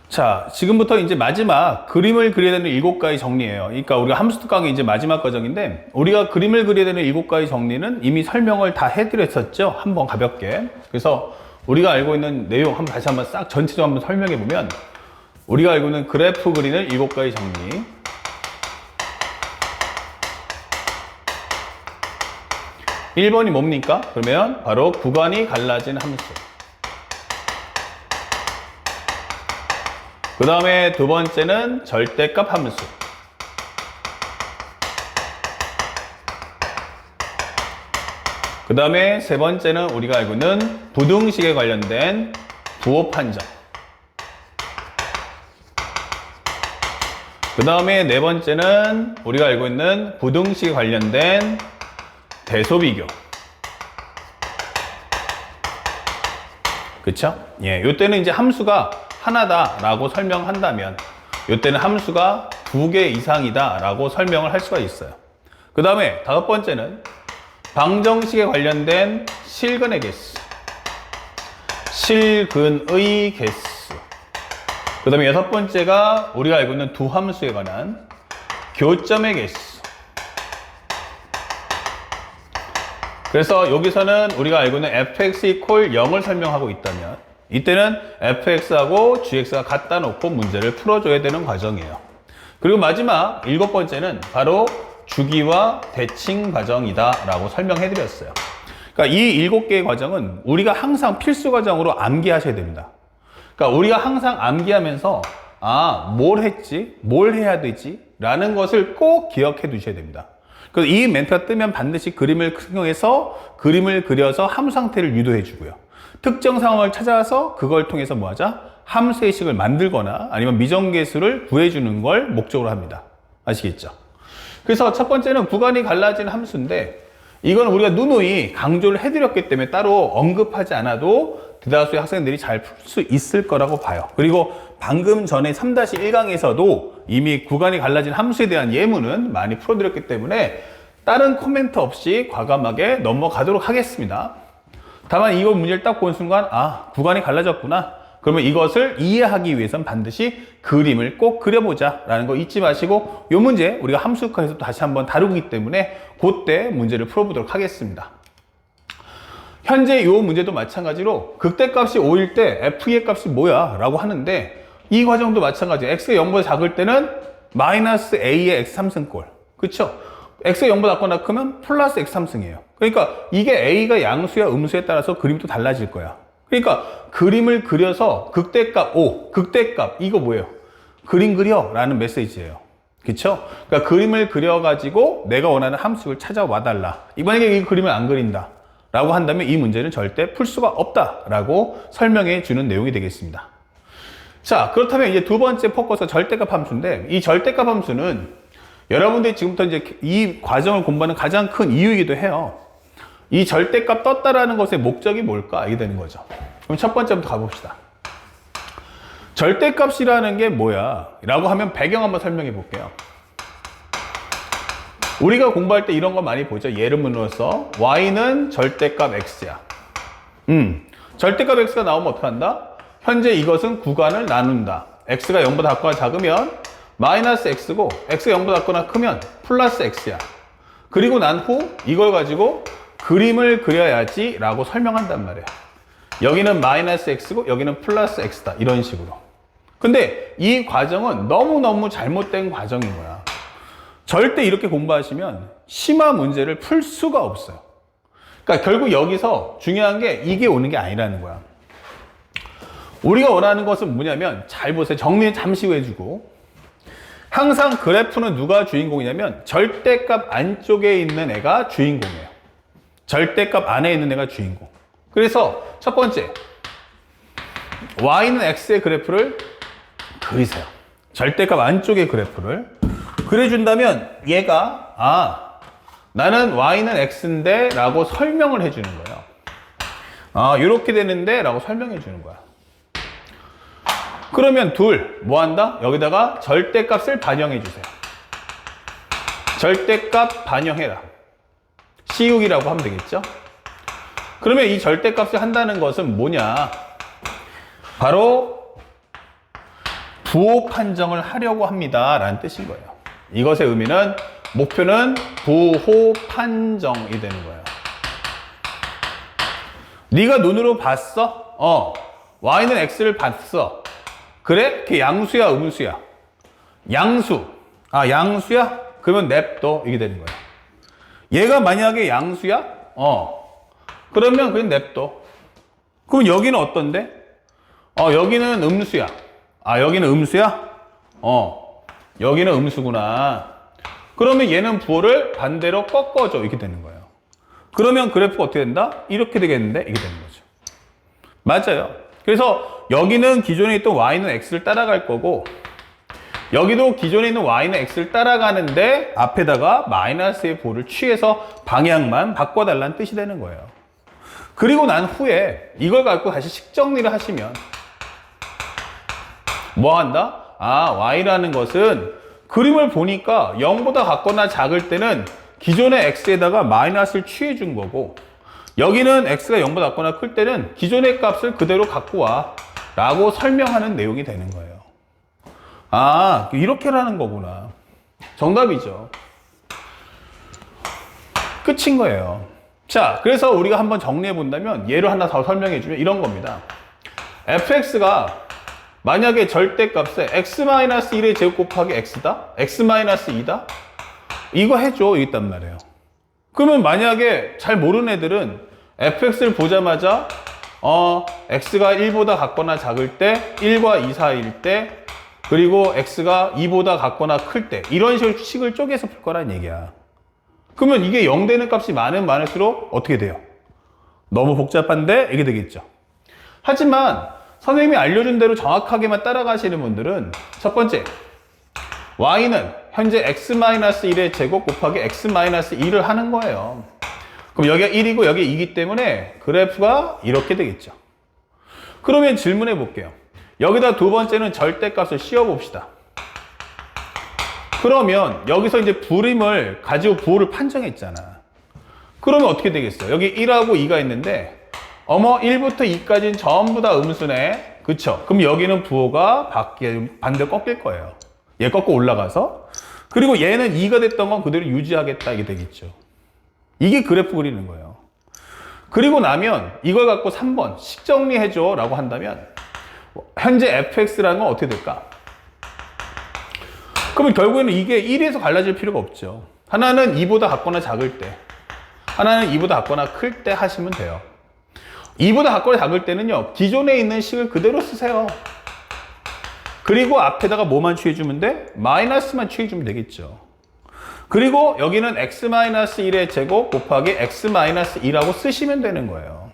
자, 지금부터 이제 마지막 그림을 그려야 되는 7가지 정리예요. 그러니까 우리가 함수 특강이 이제 마지막 과정인데, 우리가 그림을 그려야 되는 7가지 정리는 이미 설명을 다 해드렸었죠. 한번 가볍게. 그래서 우리가 알고 있는 내용 다시 한번 싹 전체적으로 한번 설명해 보면, 우리가 알고 있는 그래프 그리는 7가지 정리. 1번이 뭡니까? 그러면 바로 구간이 갈라진 함수. 그 다음에 두 번째는 절대값 함수. 그 다음에 세 번째는 우리가 알고 있는 부등식에 관련된 부호 판정. 그 다음에 네 번째는 우리가 알고 있는 부등식에 관련된 대소 비교. 그쵸? 예, 요때는 이제 함수가 하나다라고 설명한다면, 요때는 함수가 2개 이상이다라고 설명을 할 수가 있어요. 그 다음에 다섯 번째는 방정식에 관련된 실근의 개수, 실근의 개수. 그 다음에 여섯 번째가 우리가 알고 있는 두 함수에 관한 교점의 개수. 그래서 여기서는 우리가 알고 있는 fx equal 0을 설명하고 있다면, 이때는 fx하고 gx가 갖다 놓고 문제를 풀어줘야 되는 과정이에요. 그리고 마지막 7번째는 바로 주기와 대칭 과정이다 라고 설명해 드렸어요. 그러니까 이 7개의 과정은 우리가 항상 필수 과정으로 암기하셔야 됩니다. 그러니까 우리가 항상 암기하면서 뭘 했지? 뭘 해야 되지? 라는 것을 꼭 기억해 두셔야 됩니다. 그래서 이 멘트가 뜨면 반드시 그림을 활용해서 그림을 그려서 함수 상태를 유도해 주고요. 특정 상황을 찾아서 그걸 통해서 뭐 하자? 함수의 식을 만들거나 아니면 미정계수를 구해주는 걸 목적으로 합니다. 아시겠죠? 그래서 첫 번째는 구간이 갈라진 함수인데, 이건 우리가 누누이 강조를 해드렸기 때문에 따로 언급하지 않아도 대다수의 학생들이 잘 풀 수 있을 거라고 봐요. 그리고 방금 전에 3-1강에서도 이미 구간이 갈라진 함수에 대한 예문은 많이 풀어드렸기 때문에 다른 코멘트 없이 과감하게 넘어가도록 하겠습니다. 다만 이거 문제를 딱 본 순간 구간이 갈라졌구나. 그러면 이것을 이해하기 위해서는 반드시 그림을 꼭 그려보자 라는 거 잊지 마시고, 이 문제 우리가 함수과에서 다시 한번 다루기 때문에 그때 문제를 풀어보도록 하겠습니다. 현재 이 문제도 마찬가지로 극대값이 5일 때 f의 값이 뭐야? 라고 하는데, 이 과정도 마찬가지예요. x가 0보다 작을 때는 마이너스 a의 x3승꼴. 그쵸? x가 0보다 작거나 크면 플러스 x3승이에요. 그러니까 이게 a가 양수야 음수에 따라서 그림도 달라질 거야. 그러니까 그림을 그려서 극대값 5, 극대값 이거 뭐예요? 그림 그려 라는 메시지예요. 그쵸? 그러니까 그림을 그려가지고 내가 원하는 함수를 찾아와 달라. 만약에 이 그림을 안 그린다 라고 한다면 이 문제는 절대 풀 수가 없다 라고 설명해 주는 내용이 되겠습니다. 자, 그렇다면 이제 두 번째 포커스가 절대값 함수인데, 이 절대값 함수는 여러분들이 지금부터 이제 이 과정을 공부하는 가장 큰 이유이기도 해요. 이 절대값 떴다라는 것의 목적이 뭘까 알게 되는 거죠. 그럼 첫 번째부터 가봅시다. 절대값이라는 게 뭐야? 라고 하면 배경 한번 설명해 볼게요. 우리가 공부할 때 이런 거 많이 보죠. 예를 들어서 y는 절대값 x야. 절대값 x가 나오면 어떡한다? 현재 이것은 구간을 나눈다. x가 0보다 작거나 작으면 마이너스 x고, x가 0보다 작거나 크면 플러스 x야. 그리고 난 후 이걸 가지고 그림을 그려야지 라고 설명한단 말이야. 여기는 마이너스 x고 여기는 플러스 x다. 이런 식으로. 근데 이 과정은 너무너무 잘못된 과정인 거야. 절대 이렇게 공부하시면 심화 문제를 풀 수가 없어요. 그러니까 결국 여기서 중요한 게 이게 오는 게 아니라는 거야. 우리가 원하는 것은 뭐냐면, 잘 보세요. 정리 잠시 후 해주고, 항상 그래프는 누가 주인공이냐면 절대값 안쪽에 있는 애가 주인공이에요. 절대값 안에 있는 애가 주인공. 그래서 첫 번째, y는 x의 그래프를 그리세요. 절대값 안쪽의 그래프를 그려준다면 얘가 나는 y는 x인데 라고 설명을 해주는 거예요. 이렇게 되는데 라고 설명해 주는 거야. 그러면 뭐 한다? 여기다가 절대값을 반영해 주세요. 절대값 반영해라. CU이라고 하면 되겠죠? 그러면 이 절대값을 한다는 것은 뭐냐? 바로 부호 판정을 하려고 합니다 라는 뜻인 거예요. 이것의 의미는 목표는 부호 판정이 되는 거예요. 네가 눈으로 봤어? y는 x를 봤어. 그래? 그게 양수야 음수야? 양수. 양수야? 그러면 냅둬. 이게 되는 거예요. 얘가 만약에 양수야? 그러면 그냥 냅둬. 그럼 여기는 어떤데? 여기는 음수야. 여기는 음수야? 여기는 음수구나. 그러면 얘는 부호를 반대로 꺾어줘. 이렇게 되는 거예요. 그러면 그래프가 어떻게 된다? 이렇게 되겠는데? 이게 되는 거죠. 맞아요. 그래서 여기는 기존에 있던 y는 x를 따라갈 거고, 여기도 기존에 있는 y는 x를 따라가는데 앞에다가 마이너스의 부호를 취해서 방향만 바꿔달라는 뜻이 되는 거예요. 그리고 난 후에 이걸 갖고 다시 식정리를 하시면 뭐 한다? y라는 것은 그림을 보니까 0보다 같거나 작을 때는 기존의 x에다가 마이너스를 취해 준 거고, 여기는 x가 0보다 같거나 클 때는 기존의 값을 그대로 갖고 와 라고 설명하는 내용이 되는 거예요. 이렇게라는 거구나. 정답이죠. 끝인 거예요. 자, 그래서 우리가 한번 정리해 본다면 예를 하나 더 설명해 주면 이런 겁니다. fx가 만약에 절대값에 x-1의 제곱 곱하기 x다? x-2다? 이거 해줘. 있단 말이에요. 그러면 만약에 잘 모르는 애들은 fx를 보자마자 x가 1보다 같거나 작을 때, 1과 2 사이일 때, 그리고 x가 2보다 같거나 클 때, 이런 식으로 식을 쪼개서 풀 거란 얘기야. 그러면 이게 0 되는 값이 많을수록 어떻게 돼요? 너무 복잡한데 이게 되겠죠. 하지만 선생님이 알려준 대로 정확하게만 따라가시는 분들은 첫 번째, y는 현재 x-1의 제곱 곱하기 x-2를 하는 거예요. 그럼 여기가 1이고 여기 2이기 때문에 그래프가 이렇게 되겠죠. 그러면 질문해 볼게요. 여기다 두 번째는 절대값을 씌워 봅시다. 그러면 여기서 이제 불임을 가지고 부호를 판정했잖아. 그러면 어떻게 되겠어요? 여기 1하고 2가 있는데 1부터 2까지는 전부 다 음수네. 그쵸? 그럼 여기는 부호가 반대로 꺾일 거예요. 얘 꺾고 올라가서. 그리고 얘는 2가 됐던 건 그대로 유지하겠다. 이게 되겠죠. 이게 그래프 그리는 거예요. 그리고 나면 이걸 갖고 3번 식정리해줘 라고 한다면 현재 fx라는 건 어떻게 될까? 그러면 결국에는 이게 1에서 갈라질 필요가 없죠. 하나는 2보다 같거나 작을 때, 하나는 2보다 같거나 클 때 하시면 돼요. 2보다 같거나 작을 때는요, 기존에 있는 식을 그대로 쓰세요. 그리고 앞에다가 뭐만 취해주면 돼? 마이너스만 취해주면 되겠죠. 그리고 여기는 x-1의 제곱 곱하기 x-2라고 쓰시면 되는 거예요.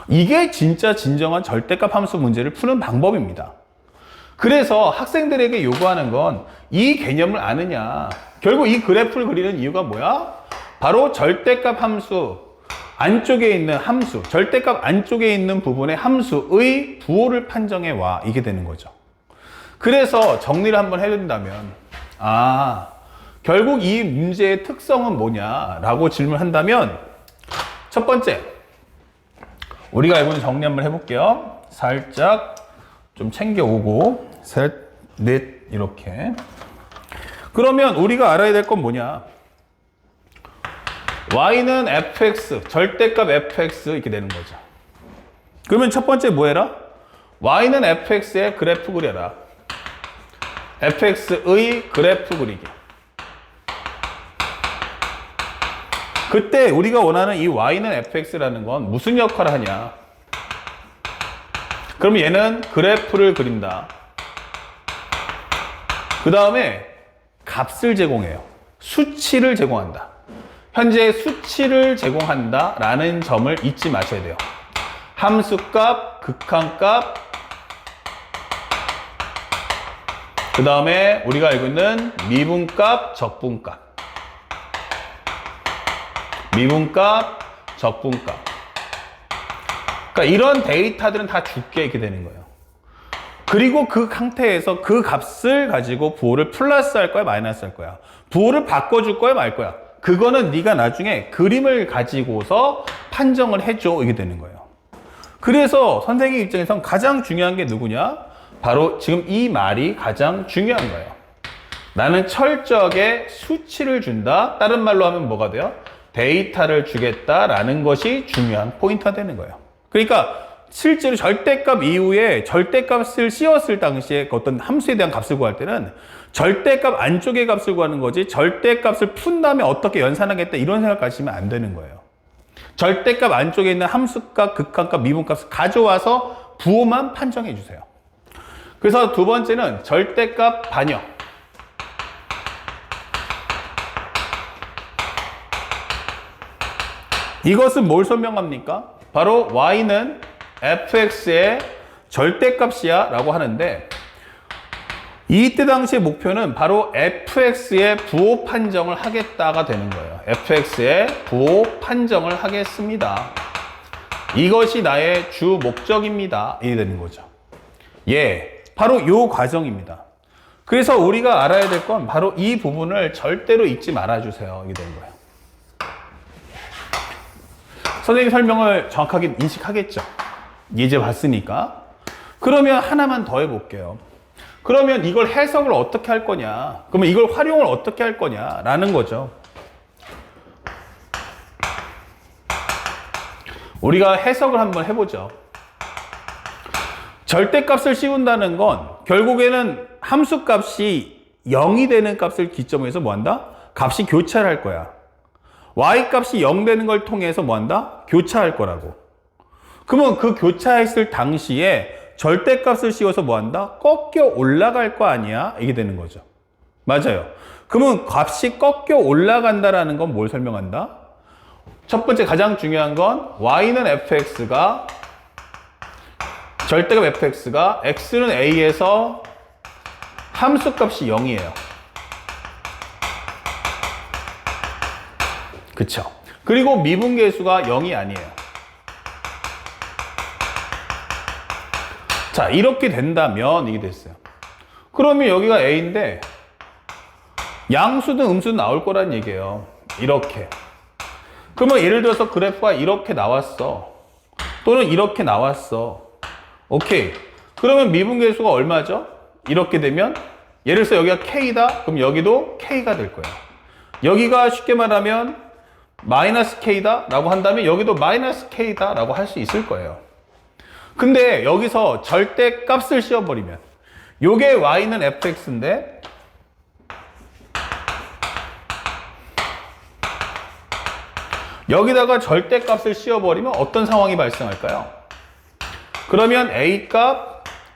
이게 진짜 진정한 절대값 함수 문제를 푸는 방법입니다. 그래서 학생들에게 요구하는 건 이 개념을 아느냐. 결국 이 그래프를 그리는 이유가 뭐야? 바로 절대값 함수 안쪽에 있는 함수, 절대값 안쪽에 있는 부분의 함수의 부호를 판정해 와. 이게 되는 거죠. 그래서 정리를 한번 해준다면 결국 이 문제의 특성은 뭐냐라고 질문한다면 첫 번째, 우리가 알고 있는 정리 한번 해볼게요. 살짝 좀 챙겨오고 셋, 넷 이렇게. 그러면 우리가 알아야 될 건 뭐냐? y는 fx, 절대값 fx 이렇게 되는 거죠. 그러면 첫 번째 뭐 해라? y는 fx의 그래프 그려라. fx의 그래프 그리기. 그때 우리가 원하는 이 y는 fx라는 건 무슨 역할을 하냐? 그럼 얘는 그래프를 그린다. 그 다음에 값을 제공해요. 수치를 제공한다. 현재 수치를 제공한다 라는 점을 잊지 마셔야 돼요. 함수값, 극한값, 그 다음에 우리가 알고 있는 미분값, 적분값. 미분값, 적분값. 그러니까 이런 데이터들은 다 줄게 이렇게 되는 거예요. 그리고 그 상태에서 그 값을 가지고 부호를 플러스 할 거야, 마이너스 할 거야. 부호를 바꿔줄 거야, 말 거야. 그거는 네가 나중에 그림을 가지고서 판정을 해줘 이게 되는 거예요. 그래서 선생님 입장에선 가장 중요한 게 누구냐? 바로 지금 이 말이 가장 중요한 거예요. 나는 철저하게 수치를 준다. 다른 말로 하면 뭐가 돼요? 데이터를 주겠다라는 것이 중요한 포인트가 되는 거예요. 그러니까 실제로 절대값 이후에 절대값을 씌웠을 당시에 어떤 함수에 대한 값을 구할 때는 절대값 안쪽의 값을 구하는 거지 절대값을 푼 다음에 어떻게 연산하겠다 이런 생각 가지면 안 되는 거예요. 절대값 안쪽에 있는 함수값, 극한값, 미분값을 가져와서 부호만 판정해 주세요. 그래서 두 번째는 절대값 반영. 이것은 뭘 설명합니까? 바로 y는 fx의 절대값이야 라고 하는데 이때 당시의 목표는 바로 fx의 부호 판정을 하겠다가 되는 거예요. fx의 부호 판정을 하겠습니다. 이것이 나의 주 목적입니다. 이게 되는 거죠. 예, 바로 이 과정입니다. 그래서 우리가 알아야 될 건 바로 이 부분을 절대로 잊지 말아주세요. 이게 되는 거예요. 선생님 설명을 정확하게 인식하겠죠? 이제 봤으니까. 그러면 하나만 더 해볼게요. 그러면 이걸 해석을 어떻게 할 거냐? 그러면 이걸 활용을 어떻게 할 거냐? 라는 거죠. 우리가 해석을 한번 해보죠. 절대값을 씌운다는 건 결국에는 함수값이 0이 되는 값을 기점으로 해서 뭐한다? 값이 교차를 할 거야. y값이 0 되는 걸 통해서 뭐한다? 교차할 거라고. 그러면 그 교차했을 당시에 절대값을 씌워서 뭐한다? 꺾여 올라갈 거 아니야? 이게 되는 거죠. 맞아요. 그러면 값이 꺾여 올라간다라는 건 뭘 설명한다? 첫 번째 가장 중요한 건 y는 fx가 절대값 fx가 x는 a에서 함수값이 0이에요. 그쵸? 그리고 미분계수가 0이 아니에요. 자, 이렇게 된다면 이게 됐어요. 그러면 여기가 a인데 양수든 음수든 나올 거란 얘기예요. 이렇게. 그러면 예를 들어서 그래프가 이렇게 나왔어. 또는 이렇게 나왔어. 오케이. 그러면 미분계수가 얼마죠? 이렇게 되면 예를 들어서 여기가 k다. 그럼 여기도 k가 될 거예요. 여기가 쉽게 말하면 마이너스 k다 라고 한다면 여기도 마이너스 k다 라고 할 수 있을 거예요. 근데 여기서 절대값을 씌워버리면 요게 y는 fx인데 여기다가 절대값을 씌워버리면 어떤 상황이 발생할까요? 그러면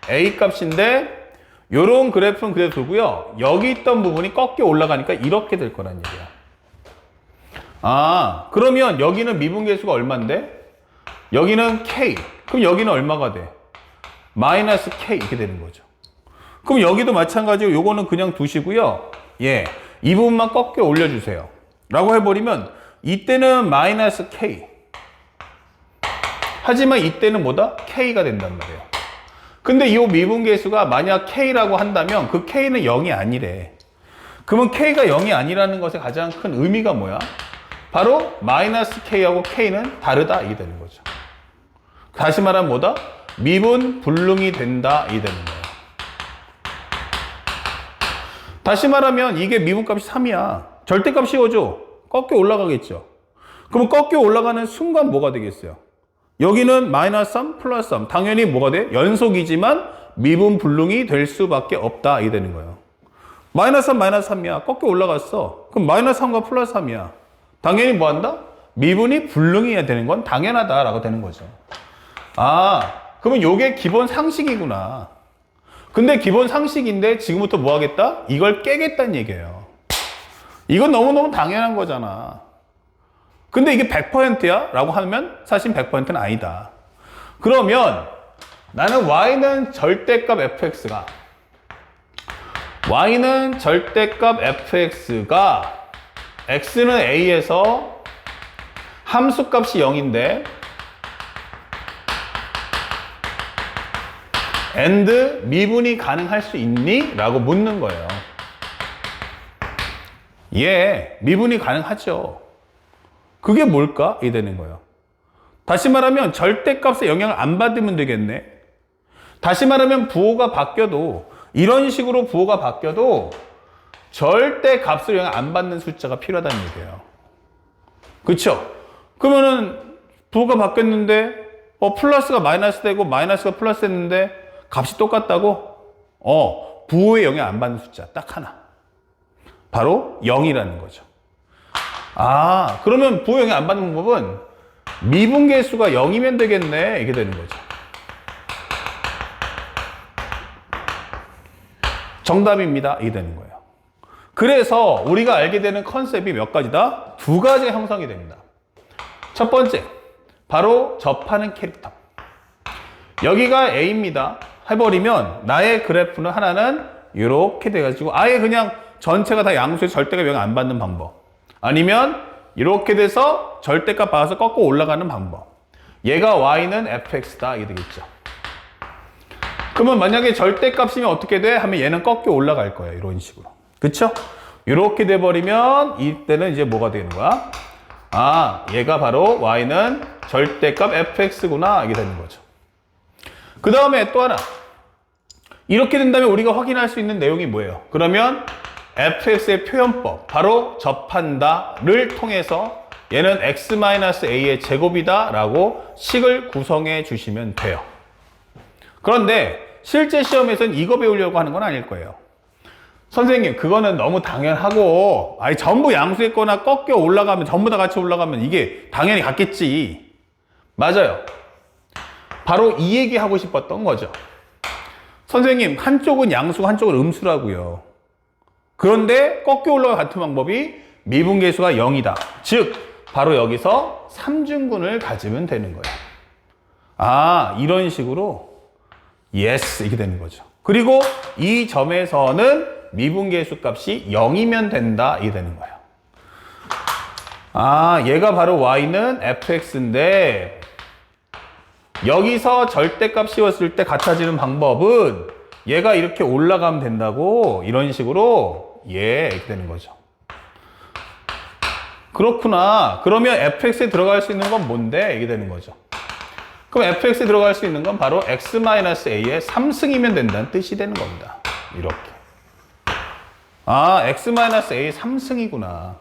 a값인데 요런 그래프는 그대로 두고요. 여기 있던 부분이 꺾여 올라가니까 이렇게 될 거란 얘기야. 아, 그러면 여기는 미분계수가 얼마인데? 여기는 k. 그럼 여기는 얼마가 돼? 마이너스 k 이렇게 되는 거죠. 그럼 여기도 마찬가지로 요거는 그냥 두시고요. 예, 이 부분만 꺾여 올려주세요. 라고 해버리면 이때는 마이너스 k. 하지만 이때는 뭐다? k가 된단 말이에요. 근데 이 미분계수가 만약 k라고 한다면 그 k는 0이 아니래. 그러면 k가 0이 아니라는 것의 가장 큰 의미가 뭐야? 바로 마이너스 k하고 k는 다르다 이게 되는 거죠. 다시 말하면 뭐다? 미분 불능이 된다 이게 되는 거예요. 다시 말하면 이게 미분값이 3이야. 절대값 씌워줘. 꺾여 올라가겠죠. 그럼 꺾여 올라가는 순간 뭐가 되겠어요? 여기는 마이너스 3 플러스 3. 당연히 뭐가 돼? 연속이지만 미분 불능이 될 수밖에 없다 이게 되는 거예요. 마이너스 3 마이너스 3이야. 꺾여 올라갔어. 그럼 마이너스 3과 플러스 3이야. 당연히 뭐 한다? 미분이 불능해야 되는 건 당연하다라고 되는 거죠. 아, 그러면 요게 기본 상식이구나. 근데 기본 상식인데 지금부터 뭐 하겠다? 이걸 깨겠다는 얘기예요. 이건 너무너무 당연한 거잖아. 근데 이게 100%야? 라고 하면 사실 100%는 아니다. 그러면 나는 y는 절대값 fx가 x는 a에서 함수값이 0인데 and 미분이 가능할 수 있니? 라고 묻는 거예요. 예, 미분이 가능하죠. 그게 뭘까? 이 되는 거예요. 다시 말하면 절대값에 영향을 안 받으면 되겠네. 다시 말하면 부호가 바뀌어도, 이런 식으로 부호가 바뀌어도 절대 값을 영향 안 받는 숫자가 필요하다는 얘기예요. 그쵸? 그러면은 부호가 바뀌었는데 플러스가 마이너스 되고 마이너스가 플러스 됐는데 값이 똑같다고? 부호에 영향 안 받는 숫자 딱 하나. 바로 0이라는 거죠. 그러면 부호 영향 안 받는 방법은 미분계수가 0이면 되겠네. 이게 되는 거죠. 정답입니다. 이게 되는 거예요. 그래서 우리가 알게 되는 컨셉이 몇 가지다? 두 가지가 형성이 됩니다. 첫 번째, 바로 접하는 캐릭터. 여기가 A입니다. 해버리면 나의 그래프는 하나는 이렇게 돼가지고 아예 그냥 전체가 다 양수의 절대값 영향 안 받는 방법. 아니면 이렇게 돼서 절대값 받아서 꺾고 올라가는 방법. 얘가 y는 fx다. 이게 되겠죠. 그러면 만약에 절대값이면 어떻게 돼? 하면 얘는 꺾여 올라갈 거예요. 이런 식으로. 그쵸? 이렇게 돼버리면 이때는 이제 뭐가 되는 거야? 얘가 바로 y는 절대값 fx구나. 이게 되는 거죠. 그 다음에 또 하나. 이렇게 된다면 우리가 확인할 수 있는 내용이 뭐예요? 그러면 fx의 표현법, 바로 접한다를 통해서 얘는 x-a의 제곱이다 라고 식을 구성해 주시면 돼요. 그런데 실제 시험에서는 이거 배우려고 하는 건 아닐 거예요. 선생님, 그거는 너무 당연하고 전부 양수했거나 꺾여 올라가면 전부 다 같이 올라가면 이게 당연히 같겠지. 맞아요. 바로 이 얘기 하고 싶었던 거죠. 선생님, 한쪽은 양수고 한쪽은 음수라고요. 그런데 꺾여 올라가 같은 방법이 미분계수가 0이다. 즉 바로 여기서 삼중근을 가지면 되는 거예요. 이런 식으로 yes 이렇게 되는 거죠. 그리고 이 점에서는 미분계수 값이 0이면 된다. 이게 되는 거예요. 얘가 바로 y는 fx인데 여기서 절대값 씌웠을 때 같아지는 방법은 얘가 이렇게 올라가면 된다고. 이런 식으로 이렇게 되는 거죠. 그렇구나. 그러면 fx에 들어갈 수 있는 건 뭔데? 이게 되는 거죠. 그럼 fx에 들어갈 수 있는 건 바로 x-a의 3승이면 된다는 뜻이 되는 겁니다. 이렇게. x-a의 3승이구나.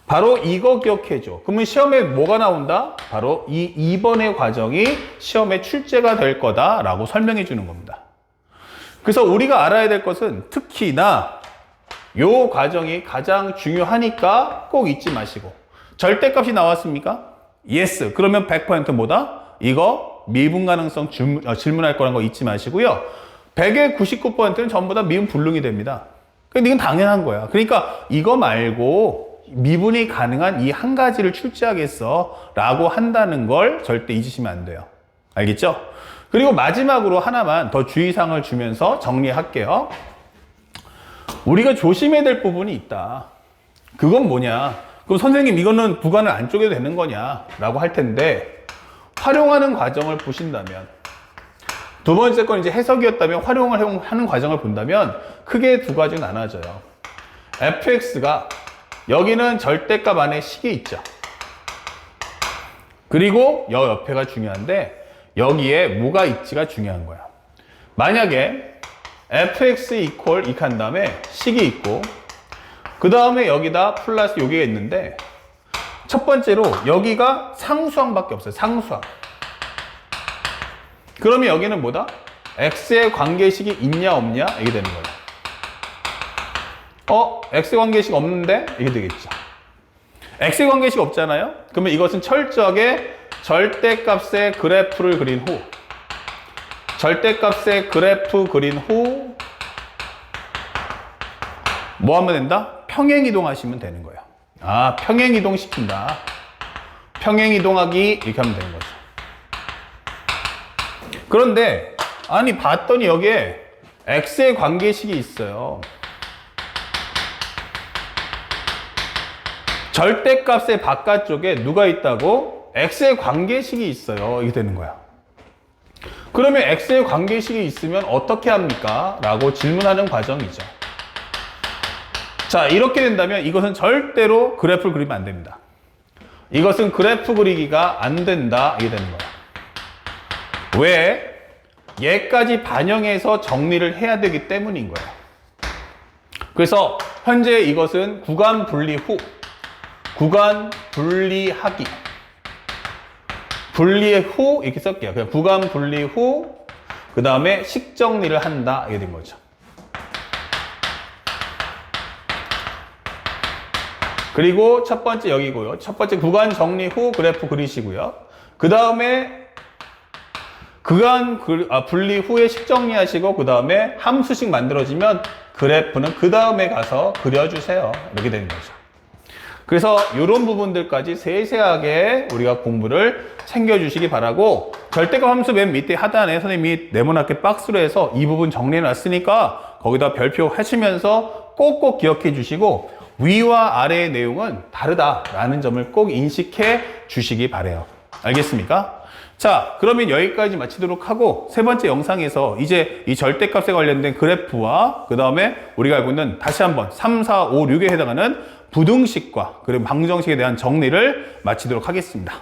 바로 이거 기억해줘. 그러면 시험에 뭐가 나온다? 바로 이 2번의 과정이 시험에 출제가 될 거다라고 설명해 주는 겁니다. 그래서 우리가 알아야 될 것은 특히나 요 과정이 가장 중요하니까 꼭 잊지 마시고. 절대값이 나왔습니까? yes. 그러면 100% 뭐다? 이거 미분 가능성 질문할 거라는 거 잊지 마시고요. 100의 99%는 전부 다 미분 불능이 됩니다. 근데 이건 당연한 거야. 그러니까 이거 말고 미분이 가능한 이 한 가지를 출제하겠어 라고 한다는 걸 절대 잊으시면 안 돼요. 알겠죠? 그리고 마지막으로 하나만 더 주의사항을 주면서 정리할게요. 우리가 조심해야 될 부분이 있다. 그건 뭐냐? 그럼 선생님 이거는 부관을 안 쪼개도 되는 거냐? 라고 할 텐데 활용하는 과정을 보신다면 두 번째 건 이제 해석이었다면 활용을 하는 과정을 본다면 크게 두 가지로 나눠져요. fx가 여기는 절대값 안에 식이 있죠. 그리고 여 옆에가 중요한데 여기에 뭐가 있지가 중요한 거야. 만약에 fx 이퀄 이렇게 한 다음에 식이 있고 그 다음에 여기다 플러스 여기가 있는데 첫 번째로 여기가 상수항밖에 없어요. 상수항. 그러면 여기는 뭐다? x의 관계식이 있냐 없냐? 이게 되는 거예요. x의 관계식 없는데? 이게 되겠죠. x의 관계식 없잖아요? 그러면 이것은 철저하게 절대값의 그래프를 그린 후 절대값의 그래프 그린 후 뭐 하면 된다? 평행이동 하시면 되는 거예요. 평행이동 시킨다. 평행이동하기 이렇게 하면 되는 거죠. 그런데 아니 봤더니 여기에 x의 관계식이 있어요. 절대값의 바깥쪽에 누가 있다고? x의 관계식이 있어요. 이게 되는 거야. 그러면 x의 관계식이 있으면 어떻게 합니까? 라고 질문하는 과정이죠. 자, 이렇게 된다면 이것은 절대로 그래프를 그리면 안 됩니다. 이것은 그래프 그리기가 안 된다. 이게 되는 거야. 왜? 얘까지 반영해서 정리를 해야 되기 때문인 거예요. 그래서 현재 이것은 구간 분리 후, 구간 분리하기, 분리 후 이렇게 쓸게요. 그냥 구간 분리 후, 그 다음에 식정리를 한다 이게 된 거죠. 그리고 첫 번째 여기고요. 첫 번째 구간 정리 후 그래프 그리시고요. 그 다음에 분리 후에 식정리 하시고 그 다음에 함수식 만들어지면 그래프는 그 다음에 가서 그려주세요. 이렇게 되는 거죠. 그래서 이런 부분들까지 세세하게 우리가 공부를 챙겨주시기 바라고, 절대값 함수 맨 밑에 하단에 선생님이 네모나게 박스로 해서 이 부분 정리해 놨으니까 거기다 별표 하시면서 꼭꼭 기억해 주시고, 위와 아래의 내용은 다르다라는 점을 꼭 인식해 주시기 바라요. 알겠습니까? 자, 그러면 여기까지 마치도록 하고, 세 번째 영상에서 이제 이 절대값에 관련된 그래프와 그 다음에 우리가 알고 있는 다시 한번 3, 4, 5, 6에 해당하는 부등식과 그리고 방정식에 대한 정리를 마치도록 하겠습니다.